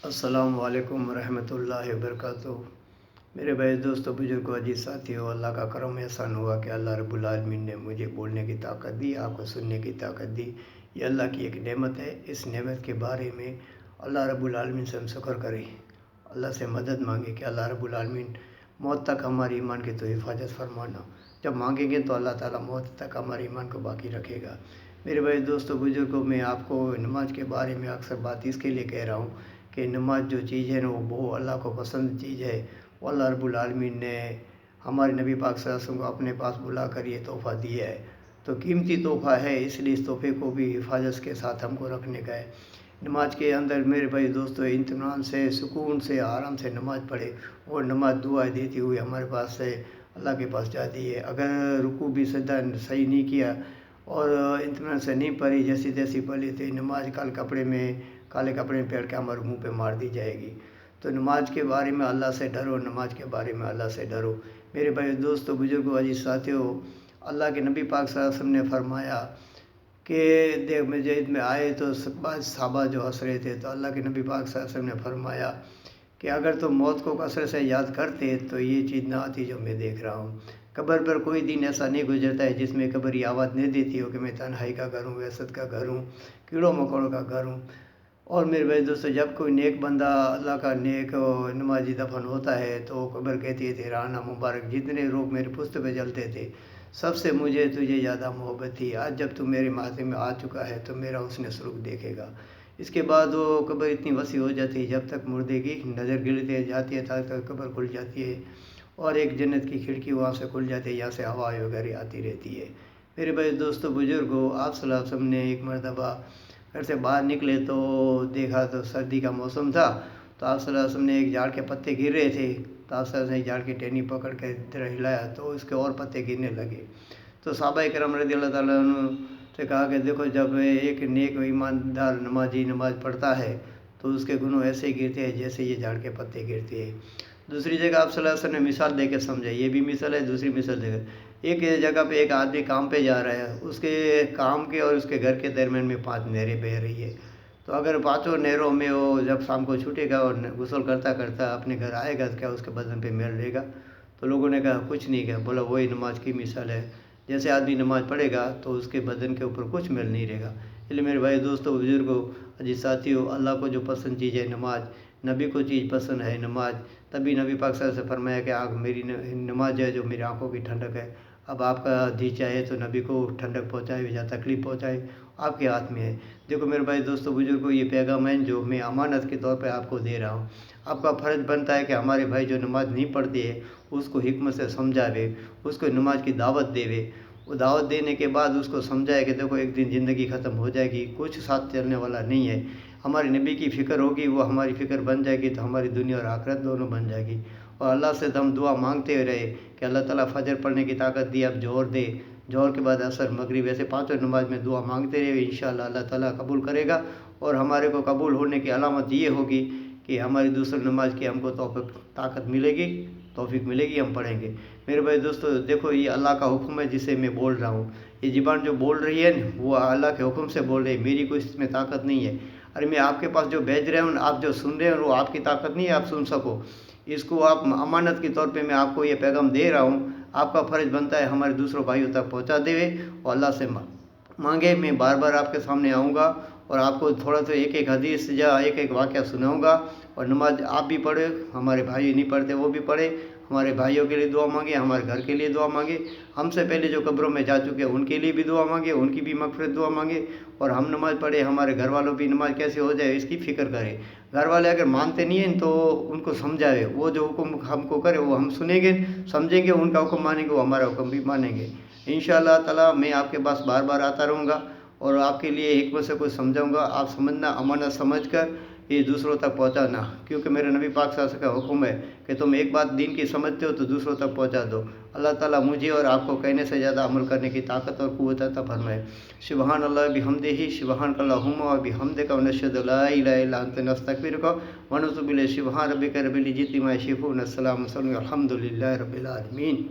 السلام علیکم ورحمۃ اللہ وبرکاتہ۔ میرے بھائی دوستوں بزرگوں عزیز ساتھیوں، اللہ کا کرم احسان ہوا کہ اللہ رب العالمین نے مجھے بولنے کی طاقت دی، آپ کو سننے کی طاقت دی۔ یہ اللہ کی ایک نعمت ہے۔ اس نعمت کے بارے میں اللہ رب العالمین سے ہم شکر کریں، اللہ سے مدد مانگیں کہ اللہ رب العالمین موت تک ہماری ایمان کی تو حفاظت فرمانا۔ جب مانگیں گے تو اللہ تعالیٰ موت تک ہمارے ایمان کو باقی رکھے گا۔ میرے بھائی دوستوں بزرگوں، میں آپ کو نماز کے بارے میں اکثر بات اس کے لیے کہہ رہا ہوں کہ نماز جو چیز ہے نا، وہ بہت اللہ کو پسند چیز ہے۔ وہ اللہ رب العالمین نے ہمارے نبی پاک صلی اللہ علیہ وسلم کو اپنے پاس بلا کر یہ تحفہ دیا ہے، تو قیمتی تحفہ ہے، اس لیے اس تحفے کو بھی حفاظت کے ساتھ ہم کو رکھنے کا ہے۔ نماز کے اندر میرے بھائی دوستوں اطمینان سے، سکون سے، آرام سے نماز پڑھے، اور نماز دعا دیتی ہوئی ہمارے پاس سے اللہ کے پاس جاتی ہے۔ اگر رکوع بھی سجدہ صحیح نہیں کیا اور اطمینان سے نہیں پڑھی، جیسی تیسی پڑھی، تو نماز کالے کپڑے میں پہن کے ہمارے منہ پہ مار دی جائے گی۔ تو نماز کے بارے میں اللہ سے ڈرو، نماز کے بارے میں اللہ سے ڈرو۔ میرے بھائی دوستوں بزرگوں عزیز ساتھیوں، اللہ کے نبی پاک صلی اللہ علیہ وسلم نے فرمایا کہ دیکھ مسجد میں آئے تو بعض صحابہ جو ہنس رہے تھے، تو اللہ کے نبی پاک صلی اللہ علیہ وسلم نے فرمایا کہ اگر تم موت کو کثرت سے یاد کرتے تو یہ چیز نہ آتی جو میں دیکھ رہا ہوں۔ قبر پر کوئی دن ایسا نہیں گزرتا ہے جس میں قبر یہ آواز نہیں دیتی ہو کہ میں تنہائی کا گھر ہوں، وحشت کا گھر ہوں، کیڑوں مکوڑوں کا گھر ہوں۔ اور میرے بھائی دوستو، جب کوئی نیک بندہ اللہ کا نیک نمازی دفن ہوتا ہے تو قبر کہتی ہے تیرا مبارک، جتنے لوگ میرے پشت پہ جلتے تھے سب سے مجھے تجھے زیادہ محبت تھی، آج جب تو میرے ماتھے میں آ چکا ہے تو میرا حسن سلوک دیکھے گا۔ اس کے بعد وہ قبر اتنی وسیع ہو جاتی ہے، جب تک مردے کی نظر گرتے جاتی ہے تب تک قبر کھل جاتی ہے، اور ایک جنت کی کھڑکی وہاں سے کھل جاتی ہے، یہاں سے ہوا وغیرہ آتی رہتی ہے۔ میرے بھائی دوستو بزرگوں، آپ صلی اللہ علیہ وسلم نے ایک مرتبہ گھر سے باہر نکلے تو دیکھا تو سردی کا موسم تھا، تو آپ صلی اللہ علیہ وسلم نے ایک جھاڑ کے پتے گر رہے تھے، تو آپ صلی اللہ علیہ وسلم نے ایک جھاڑ کی ٹہنی پکڑ کے ہلایا تو اس کے اور پتے گرنے لگے۔ تو صحابہ کرام رضی اللہ تعالیٰ عنہ سے کہا کہ دیکھو، جب ایک نیک ایماندار نمازی نماز پڑھتا ہے تو اس کے گناہ ایسے ہی گرتے ہیں جیسے یہ جھاڑ کے پتے گرتے ہیں۔ دوسری جگہ آپ صلی اللہ علیہ وسلم نے مثال دے کے سمجھا، یہ بھی مثال ہے، دوسری مثال دے کر ایک جگہ پہ ایک آدمی کام پہ جا رہا ہے، اس کے کام کے اور اس کے گھر کے درمیان میں 5 نہریں بہہ رہی ہے، تو اگر 5 نہروں میں وہ جب شام کو چھوٹے گا اور غسل کرتا کرتا اپنے گھر آئے گا تو کیا اس کے بدن پہ میل رہے گا؟ تو لوگوں نے کہا کچھ نہیں کہا، بولا وہی نماز کی مثال ہے، جیسے آدمی نماز پڑھے گا تو اس کے بدن کے اوپر کچھ میل نہیں رہے گا۔ اس لیے میرے بھائی دوستوں بزرگوں عزیز ساتھیوں، اللہ کو جو پسند چیز ہے نماز، نبی کو چیز پسند ہے نماز، تبھی نبی پاک صلی اللہ علیہ وسلم سے فرمایا کہ میری نماز ہے جو میری آنکھوں کی ٹھنڈک ہے۔ اب آپ کا جی چاہے تو نبی کو ٹھنڈک پہنچائے یا تکلیف پہنچائے، آپ کے ہاتھ میں ہے۔ دیکھو میرے بھائی دوستوں بزرگوں، یہ پیغام ہے جو میں امانت کے طور پہ آپ کو دے رہا ہوں۔ آپ کا فرض بنتا ہے کہ ہمارے بھائی جو نماز نہیں پڑھتے ہیں اس کو حکمت سے سمجھاوے، اس کو نماز کی دعوت دے۔ وہ دعوت دینے کے بعد اس کو سمجھائے کہ دیکھو ایک دن زندگی ختم ہو جائے گی، کچھ ساتھ چلنے والا نہیں ہے، ہمارے نبی کی فکر ہوگی، وہ ہماری فکر بن جائے گی تو ہماری دنیا اور آخرت دونوں بن جائے گی۔ اور اللہ سے ہم دعا مانگتے رہے کہ اللہ تعالیٰ فجر پڑھنے کی طاقت دی، اب ظہر دے، ظہر کے بعد عصر، مغرب، ایسے 5 نماز میں دعا مانگتے رہے، انشاءاللہ اللہ تعالیٰ قبول کرے گا۔ اور ہمارے کو قبول ہونے کی علامت یہ ہوگی کہ ہماری دوسری نماز کی ہم کو طاقت ملے گی، توفیق ملے گی، ہم پڑھیں گے۔ میرے بھائی دوستو دیکھو، یہ اللہ کا حکم ہے جسے میں بول رہا ہوں، یہ زبان جو بول رہی ہے وہ اللہ کے حکم سے بول رہی ہے، میری کوئی اس میں طاقت نہیں ہے۔ ارے میں آپ کے پاس جو بھیج رہا ہوں، آپ جو سن رہے ہیں وہ آپ کی طاقت نہیں ہے آپ سن سکو، اس کو آپ امانت کے طور پہ میں آپ کو یہ پیغام دے رہا ہوں۔ آپ کا فرض بنتا ہے ہمارے دوسروں بھائیوں تک پہنچا دے اور اللہ سے مانگے۔ میں بار بار آپ کے سامنے آؤں گا اور آپ کو تھوڑا سا ایک حدیث یا ایک واقعہ سناؤں گا، اور نماز آپ بھی پڑھے، ہمارے بھائی نہیں پڑھتے وہ بھی پڑھے، ہمارے بھائیوں کے لیے دعا مانگے، ہمارے گھر کے لیے دعا مانگے، ہم سے پہلے جو قبروں میں جا چکے ہیں ان کے لیے بھی دعا مانگے، ان کی بھی مغفرت دعا مانگے، اور ہم نماز پڑھے، ہمارے گھر والوں کی نماز کیسے ہو جائے اس کی فکر کرے۔ گھر والے اگر مانتے نہیں ہیں تو ان کو سمجھائے، وہ جو حکم ہم کو کرے وہ ہم سنیں گے، سمجھیں گے، ان کا حکم مانیں گے، وہ ہمارا حکم بھی مانیں گے۔ انشاءاللہ تعالیٰ میں آپ کے پاس بار بار آتا رہوں گا اور آپ کے لیے حکمت سے کچھ سمجھاؤں گا، آپ سمجھنا، امانت سمجھ کر یہ دوسروں تک پہنچانا، کیونکہ میرے نبی پاک صلی اللہ علیہ وسلم کا حکم ہے کہ تم ایک بات دین کی سمجھتے ہو تو دوسروں تک پہنچا دو۔ اللہ تعالیٰ مجھے اور آپ کو کہنے سے زیادہ عمل کرنے کی طاقت اور قوت عطا فرمائے۔ سبحان اللہ بحمدہ، سبحانک اللہم و بحمدک، ونشہد لا الہ الا انت، نستغفرک ونتوب الیک۔ سبحان ربک رب العزۃ عما یصفون، السلام علیکم، الحمد للہ رب العالمین۔